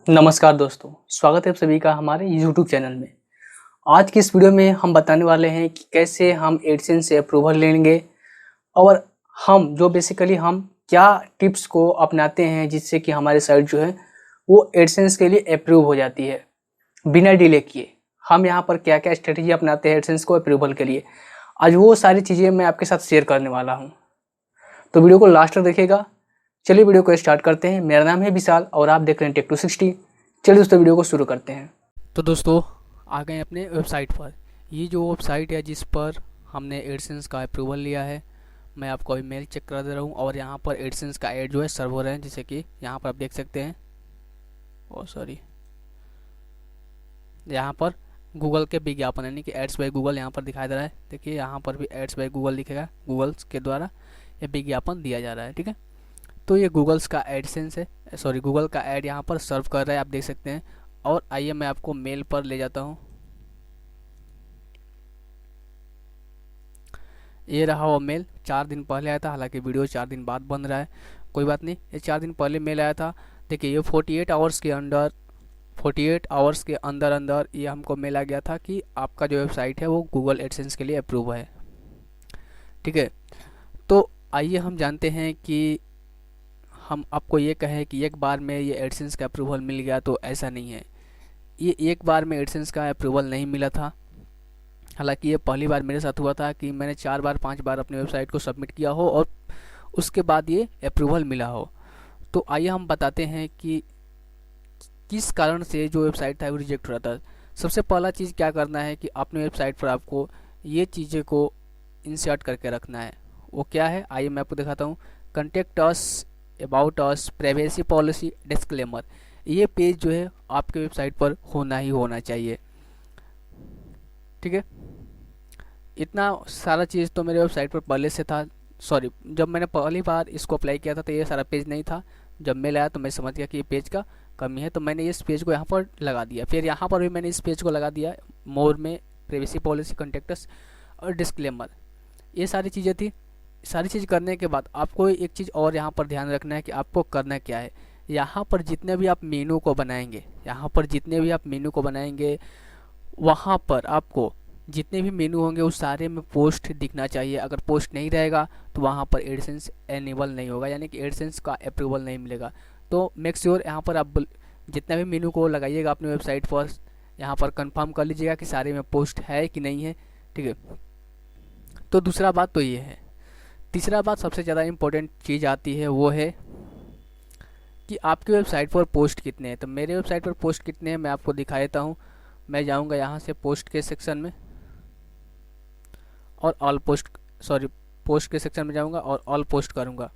नमस्कार दोस्तों, स्वागत है आप सभी का हमारे YouTube चैनल में। आज की इस वीडियो में हम बताने वाले हैं कि कैसे हम एडसेंस से अप्रूवल लेंगे और हम क्या टिप्स को अपनाते हैं जिससे कि हमारी साइट जो है वो एडसेंस के लिए अप्रूव हो जाती है बिना डिले किए। हम यहाँ पर क्या क्या स्ट्रेटजी अपनाते हैं एडसेंस को अप्रूवल के लिए, आज वो सारी चीज़ें मैं आपके साथ शेयर करने वाला हूँ। तो वीडियो को लास्ट तक देखिएगा। चलिए वीडियो को स्टार्ट करते हैं। मेरा नाम है विशाल और आप देख रहे हैं टेक260। चलिए दोस्तों वीडियो को शुरू करते हैं। तो दोस्तों आ गए अपने वेबसाइट पर। ये जो वेबसाइट है जिस पर हमने एडसेंस का अप्रूवल लिया है, मैं आपको अभी मेल चेक करा दे रहा हूँ और यहाँ पर एडसेंस का ऐड जो है सर्व हो रहा है, जैसे कि यहाँ पर आप देख सकते हैं। यहाँ पर गूगल के विज्ञापन यानी कि एड्स बाय गूगल यहाँ पर दिखाई दे रहा है। देखिए यहाँ पर भी एड्स बाय गूगल दिखेगा, गूगल के द्वारा ये विज्ञापन दिया जा रहा है। ठीक है, तो ये गूगल्स का एडसेंस है, गूगल का ऐड यहाँ पर सर्व कर रहा है, आप देख सकते हैं। और आइए मैं आपको मेल पर ले जाता हूँ। ये रहा वो मेल, 4 दिन पहले आया था। हालांकि वीडियो 4 दिन बाद बन रहा है, कोई बात नहीं। ये 4 दिन पहले मेल आया था। देखिए ये 48 आवर्स के अंदर अंदर ये हमको मेल आ गया था कि आपका जो वेबसाइट है वो गूगल एडसेंस के लिए अप्रूव है। ठीक है, तो आइए हम जानते हैं कि हम आपको ये कहें कि एक बार में ये एडसेंस का अप्रूवल मिल गया, तो ऐसा नहीं है। ये एक बार में एडसेंस का अप्रूवल नहीं मिला था। हालांकि ये पहली बार मेरे साथ हुआ था कि मैंने 4 बार 5 बार अपने वेबसाइट को सबमिट किया हो और उसके बाद ये अप्रूवल मिला हो। तो आइए हम बताते हैं कि किस कारण से जो वेबसाइट था वो रिजेक्ट हो रहा था। सबसे पहला चीज़ क्या करना है कि अपने वेबसाइट पर आपको ये चीज़ें को इंसर्ट करके रखना है। वो क्या है, आइए मैं आपको दिखाता हूँ। Contact us, about us, privacy policy, disclaimer, ये पेज जो है आपके वेबसाइट पर होना ही होना चाहिए। ठीक है, इतना सारा चीज़ तो मेरे वेबसाइट पर पहले से था। जब मैंने पहली बार इसको अप्लाई किया था तो ये सारा पेज नहीं था। जब मेल आया तो मैं समझ गया कि ये पेज का कमी है, तो मैंने इस पेज को यहाँ पर लगा दिया। फिर यहाँ पर भी मैंने इस पेज को लगा दिया, मोर में प्राइवेसी पॉलिसी, कंटेक्टस और डिस्क्लेमर, ये सारी चीज़ें थी। सारी चीज़ करने के बाद आपको एक चीज़ और यहाँ पर ध्यान रखना है कि आपको करना क्या है। यहाँ पर जितने भी आप मेनू को बनाएंगे, वहाँ पर आपको जितने भी मेनू होंगे उस सारे में पोस्ट दिखना चाहिए। अगर पोस्ट नहीं रहेगा तो वहाँ पर एडसेंस एनेबल नहीं होगा, यानी कि एडसेंस का अप्रूवल नहीं मिलेगा। तो मेक श्योर यहाँ पर आप जितना भी मेनू को लगाइएगा अपने वेबसाइट पर, यहाँ पर कंफर्म कर लीजिएगा कि सारे में पोस्ट है कि नहीं है। ठीक है, तो दूसरा बात तो ये है। तीसरा बात, सबसे ज़्यादा इम्पोर्टेंट चीज़ आती है, वो है कि आपकी वेबसाइट पर पोस्ट कितने हैं। तो मेरे वेबसाइट पर पोस्ट कितने हैं मैं आपको दिखा देता हूँ। मैं जाऊँगा यहाँ से पोस्ट के सेक्शन में और पोस्ट के सेक्शन में जाऊँगा और ऑल पोस्ट करूँगा।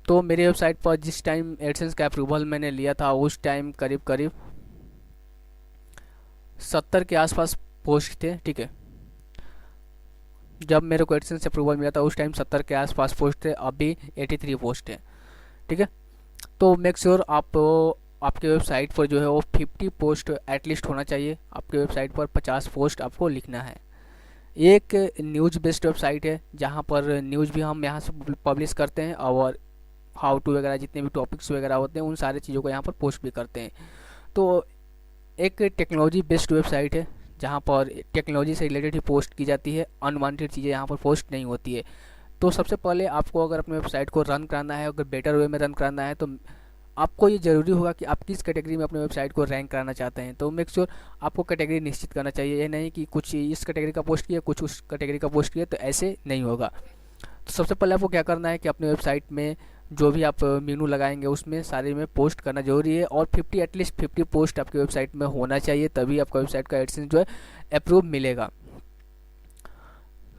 तो मेरी वेबसाइट पर जिस टाइम एडसेंस का अप्रूवल मैंने लिया था उस टाइम करीब करीब 70 के आसपास पोस्ट थे। ठीक है, जब मेरे को एडसेंस अप्रूवल मिला था उस टाइम 70 के आसपास पोस्ट थे, अभी 83 पोस्ट है। ठीक है, तो मेक श्योर आपके वेबसाइट पर जो है वो 50 पोस्ट एटलीस्ट होना चाहिए। आपके वेबसाइट पर 50 पोस्ट आपको लिखना है। एक न्यूज़ बेस्ड वेबसाइट है जहाँ पर न्यूज़ भी हम यहाँ से पब्लिश करते हैं और हाउ टू वगैरह जितने भी टॉपिक्स वगैरह होते हैं उन सारे चीज़ों को यहाँ पर पोस्ट भी करते हैं। तो एक टेक्नोलॉजी बेस्ड वेबसाइट है जहाँ पर टेक्नोलॉजी से रिलेटेड ही पोस्ट की जाती है, अनवांटेड चीज़ें यहाँ पर पोस्ट नहीं होती है। तो सबसे पहले आपको अगर अपने वेबसाइट को रन कराना है, अगर बेटर वे में रन कराना है, तो आपको ये ज़रूरी होगा कि आप किस कैटेगरी में अपने वेबसाइट को रैंक कराना चाहते हैं। तो मेक श्योर आपको कैटेगरी निश्चित करना चाहिए। ये नहीं कि कुछ इस कैटेगरी का पोस्ट किया, कुछ उस कैटेगरी का पोस्ट किया, तो ऐसे नहीं होगा। तो सबसे पहले आपको क्या करना है कि अपने वेबसाइट में जो भी आप मेनू लगाएंगे उसमें सारे में पोस्ट करना जरूरी है और एटलीस्ट 50 पोस्ट आपकी वेबसाइट में होना चाहिए, तभी आपका वेबसाइट का एडसेंस जो है अप्रूव मिलेगा।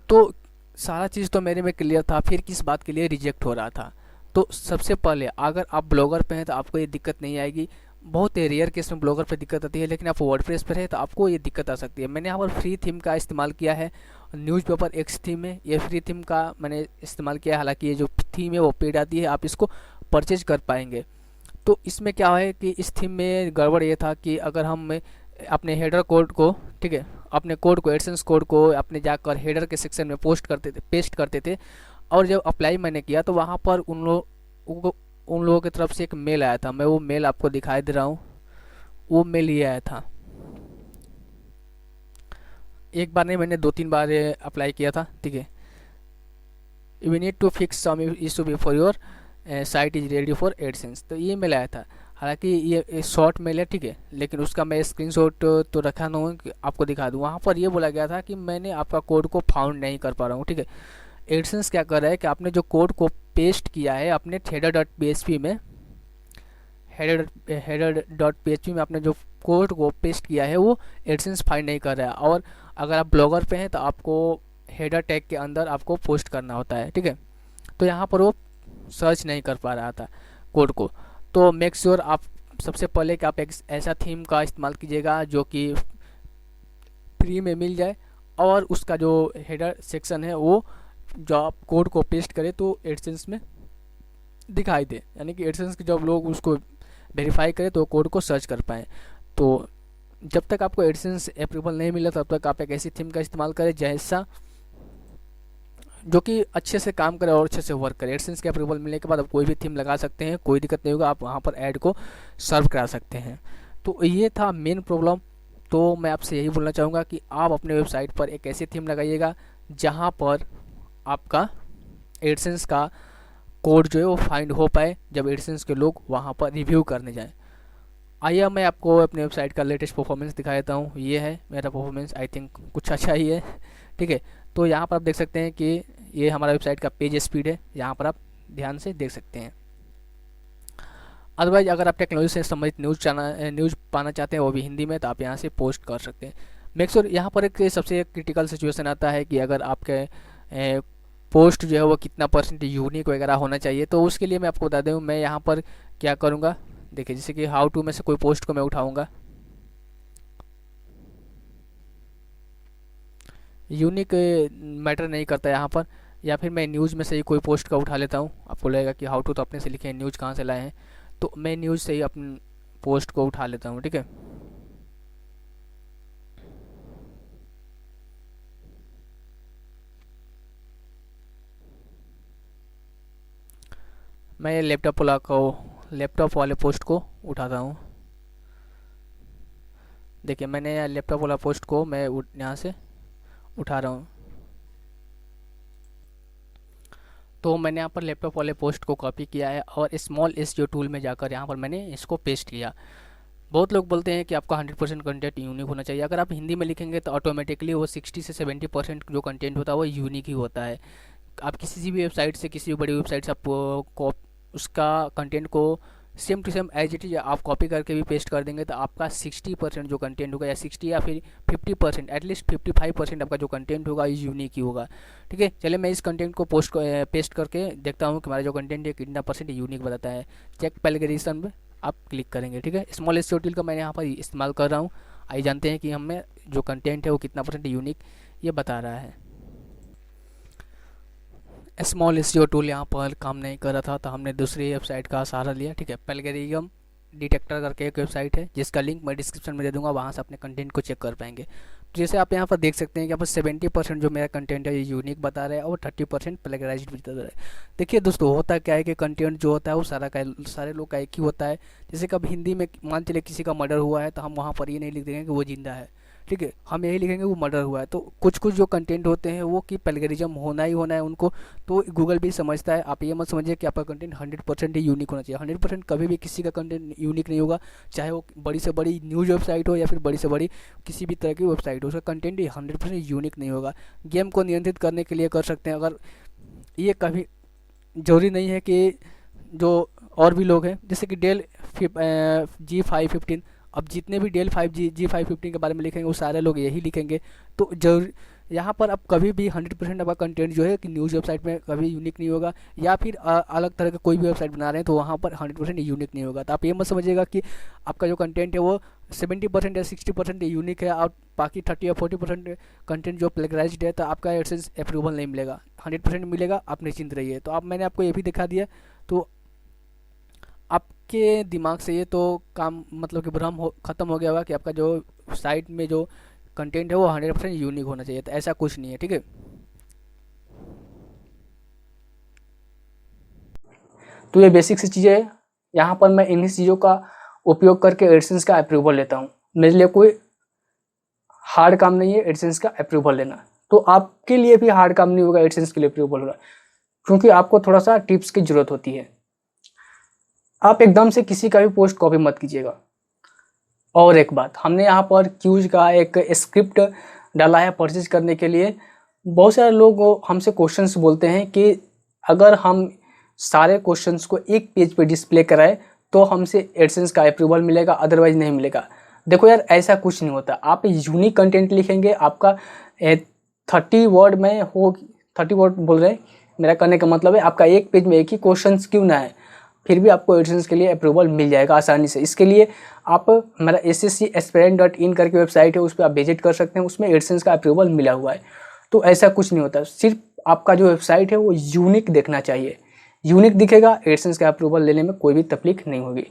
तो सारा चीज़ तो मेरे में क्लियर था, फिर किस बात के लिए रिजेक्ट हो रहा था। तो सबसे पहले अगर आप ब्लॉगर पे हैं तो आपको ये दिक्कत नहीं आएगी। बहुत रेयर केस में ब्लॉगर पे दिक्कत आती है, लेकिन आप वर्डप्रेस पर है तो आपको ये दिक्कत आ सकती है। मैंने यहाँ पर फ्री थीम का इस्तेमाल किया है, न्यूज़पेपर एक्स थीम है, ये फ्री थीम का मैंने इस्तेमाल किया है। हालांकि ये जो थीम है वो पेड आती है, आप इसको परचेज कर पाएंगे। तो इसमें क्या है कि इस थीम में गड़बड़ ये था कि अगर हम अपने हेडर कोड को, ठीक है, अपने कोड को, एडसेंस कोड को अपने जाकर हेडर के सेक्शन में पेस्ट करते थे और जब अप्लाई मैंने किया तो वहाँ पर उन लोगों की तरफ से एक मेल आया था, मैं वो मेल आपको दिखाई दे रहा हूँ। वो मेल ये आया था, एक बार नहीं मैंने 2-3 बार अप्लाई किया था, ठीक है। You need to fix some issue before your site is ready for AdSense, तो ये मेल आया था। हालांकि ये शॉर्ट मेल है, ठीक है, लेकिन उसका मैं स्क्रीनशॉट तो रखा ना हूँ कि आपको दिखा दूँ। वहाँ पर ये बोला गया था कि मैंने आपका कोड को फाउंड नहीं कर पा रहा हूँ, ठीक है। एडसेंस क्या कर रहा है कि आपने जो कोड को पेस्ट किया है अपने header.php में, header.php में आपने जो कोड को पेस्ट किया है वो एडसेंस फाइंड नहीं कर रहा है। और अगर आप ब्लॉगर पे हैं तो आपको हेडर टैग के अंदर आपको पोस्ट करना होता है, ठीक है। तो यहाँ पर वो सर्च नहीं कर पा रहा था कोड को। तो मेक श्योर आप सबसे पहले कि आप एक ऐसा थीम का इस्तेमाल कीजिएगा जो कि फ्री में मिल जाए, और उसका जो हेडर सेक्शन है वो जो आप कोड को पेस्ट करें तो एडसेंस में दिखाई दे, यानी कि एडसेंस के जब लोग उसको वेरीफाई करें तो कोड को सर्च कर पाएँ। तो जब तक आपको एडसेंस अप्रूवल नहीं मिला तब तक आप एक ऐसी थीम का इस्तेमाल करें जैसा जो कि अच्छे से काम करे और अच्छे से वर्क करे। एडसेंस के अप्रूवल मिलने के बाद आप कोई भी थीम लगा सकते हैं, कोई दिक्कत नहीं होगा, आप वहाँ पर ऐड को सर्व करा सकते हैं। तो ये था मेन प्रॉब्लम। तो मैं आपसे यही बोलना चाहूँगा कि आप अपने वेबसाइट पर एक ऐसी थीम लगाइएगा जहाँ पर आपका एडसेंस का कोड जो है वो फाइंड हो पाए जब एडसेंस के लोग वहाँ पर रिव्यू करने जाएँ। आइए मैं आपको अपने वेबसाइट का लेटेस्ट परफॉर्मेंस दिखा देता हूँ। ये है मेरा परफॉर्मेंस, आई थिंक कुछ अच्छा ही है, ठीक है। तो यहाँ पर आप देख सकते हैं कि ये हमारा वेबसाइट का पेज स्पीड है, यहाँ पर आप ध्यान से देख सकते हैं। अदरवाइज अगर आप टेक्नोलॉजी से संबंधित न्यूज़ पाना चाहते हैं वो भी हिंदी में, तो आप यहाँ से पोस्ट कर सकते हैं। मेक श्योर यहाँ पर एक सबसे क्रिटिकल सिचुएशन आता है कि अगर आपके पोस्ट जो है वो कितना % यूनिक वगैरह होना चाहिए। तो उसके लिए मैं आपको बता दूँ, मैं यहाँ पर क्या करूँगा, देखिए जैसे कि हाउ टू में से कोई पोस्ट को मैं उठाऊँगा, यूनिक मैटर नहीं करता यहाँ पर, या फिर मैं न्यूज़ में से ही कोई पोस्ट का उठा लेता हूँ। आपको लगेगा कि हाउ टू तो अपने से लिखे हैं, न्यूज़ कहाँ से लाए हैं, तो मैं न्यूज़ से ही अपनी पोस्ट को उठा लेता हूँ, ठीक है। मैं लैपटॉप वाले पोस्ट को उठाता हूँ। देखिए मैंने लैपटॉप वाला पोस्ट को मैं यहाँ से उठा रहा हूँ। तो मैंने यहाँ पर लैपटॉप वाले पोस्ट को कॉपी किया है और स्मॉल एस जो टूल में जाकर यहाँ पर मैंने इसको पेस्ट किया। बहुत लोग बोलते हैं कि आपका 100% कंटेंट यूनिक होना चाहिए। अगर आप हिंदी में लिखेंगे तो ऑटोमेटिकली वो 60 से 70% जो कंटेंट होता है वो यूनिक ही होता है। आप किसी भी वेबसाइट से, किसी भी बड़ी वेबसाइट से आप उसका कंटेंट को same to same as it is आप कॉपी करके भी पेस्ट कर देंगे तो आपका 60% जो कंटेंट होगा, या 60 या फिर 50%, एटलीस्ट 55% आपका जो कंटेंट होगा ये यूनिक ही होगा, ठीक है। चलिए मैं इस कंटेंट को पेस्ट करके देखता हूँ कि हमारा जो कंटेंट है कितना % यूनिक बताता है। चेक प्लेगरिज्म में आप क्लिक करेंगे, ठीक है। स्मॉल एस टूल का मैंने यहाँ पर इस्तेमाल कर रहा हूँ। आइए जानते हैं कि हमें जो कंटेंट है वो कितना % यूनिक ये बता रहा है। स्मॉल एसईओ टूल यहाँ पर काम नहीं कर रहा था तो हमने दूसरी वेबसाइट का सहारा लिया, ठीक है। प्लेगरिज्म डिटेक्टर करके एक वेबसाइट है जिसका लिंक मैं डिस्क्रिप्शन में दे दूंगा, वहाँ से अपने कंटेंट को चेक कर पाएंगे। तो जैसे आप यहाँ पर देख सकते हैं कि यहाँ पर 70% जो मेरा कंटेंट है ये यूनिक बता रहा है और 30% प्लेगराइज्ड भी बता रहा है। देखिए दोस्तों, होता क्या है कि कंटेंट जो होता है वो सारे लोग का एक ही होता है। जैसे कब हिंदी में मान चले किसी का मर्डर हुआ है तो हम वहाँ पर ये नहीं लिख देंगे कि वो जिंदा है, ठीक है, हम यही लिखेंगे वो मर्डर हुआ है। तो कुछ कुछ जो कंटेंट होते हैं वो कि प्लेगरिज्म होना ही होना है उनको, तो गूगल भी समझता है। आप ये मत समझिए कि आपका कंटेंट 100% ही यूनिक होना चाहिए। 100% कभी भी किसी का कंटेंट यूनिक नहीं होगा, चाहे वो बड़ी से बड़ी न्यूज़ वेबसाइट हो या फिर बड़ी से बड़ी किसी भी तरह की वेबसाइट हो, उसका कंटेंट ही 100% यूनिक नहीं होगा। गेम को नियंत्रित करने के लिए कर सकते हैं, अगर ये कभी जरूरी नहीं है कि जो और भी लोग हैं जैसे कि डेल G515, अब जितने भी डेल 5G515 के बारे में लिखेंगे वो सारे लोग यही लिखेंगे। तो जरूर यहाँ पर अब कभी भी 100% आपका कंटेंट जो है कि न्यूज़ वेबसाइट में कभी यूनिक नहीं होगा, या फिर अलग तरह का कोई भी वेबसाइट बना रहे हैं तो वहाँ पर 100% यूनिक नहीं होगा। तो आप ये मत समझिएगा कि आपका जो कंटेंट है वो 70% या 60% यूनिक है और बाकी 30 या 40% कंटेंट जो प्लेगराइज्ड है, तो आपका एडसेंस अप्रूवल नहीं मिलेगा। 100% मिलेगा, आप निश्चिंत रहिए। तो अब मैंने आपको ये भी दिखा दिया, तो आपके दिमाग से ये तो काम मतलब कि भ्रम ख़त्म हो गया होगा कि आपका जो साइट में जो कंटेंट है वो 100% यूनिक होना चाहिए। तो ऐसा कुछ नहीं है, ठीक है। तो ये बेसिक सी चीज़ें हैं। यहाँ पर मैं इन्हीं चीज़ों का उपयोग करके एडसेंस का अप्रूवल लेता हूँ। मेरे लिए कोई हार्ड काम नहीं है एडसेंस का अप्रूवल लेना, तो आपके लिए भी हार्ड काम नहीं होगा एडसेंस के लिए अप्रूवल होना, क्योंकि आपको थोड़ा सा टिप्स की ज़रूरत होती है। आप एकदम से किसी का भी पोस्ट कॉपी मत कीजिएगा। और एक बात, हमने यहाँ पर क्यूज का एक स्क्रिप्ट डाला है परचेज करने के लिए। बहुत सारे लोग हमसे क्वेश्चंस बोलते हैं कि अगर हम सारे क्वेश्चंस को एक पेज पे डिस्प्ले कराएं तो हमसे एडसेंस का अप्रूवल मिलेगा, अदरवाइज नहीं मिलेगा। देखो यार, ऐसा कुछ नहीं होता। आप यूनिक कंटेंट लिखेंगे, आपका 30 वर्ड में हो, 30 वर्ड बोल रहे हैं, मेरा कहने का मतलब है आपका एक पेज में एक ही क्वेश्चन क्यों ना है, फिर भी आपको एडसेंस के लिए अप्रूवल मिल जाएगा आसानी से। इसके लिए आप मेरा sscaspirant.in करके वेबसाइट है, उस पर आप विजिट कर सकते हैं, उसमें एडसेंस का अप्रूवल मिला हुआ है। तो ऐसा कुछ नहीं होता, सिर्फ आपका जो वेबसाइट है वो यूनिक देखना चाहिए। यूनिक दिखेगा, एडसेंस का अप्रूवल लेने में कोई भी तकलीफ नहीं होगी।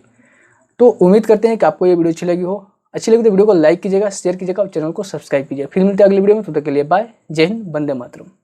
तो उम्मीद करते हैं कि आपको ये वीडियो अच्छी लगी हो। अच्छी लगी तो वीडियो को लाइक कीजिएगा, शेयर कीजिएगा और चैनल को सब्सक्राइब कीजिएगा। फिर मिलते हैं अगली वीडियो में, तब तक के लिए बाय। जय हिंद, वंदे मातरम।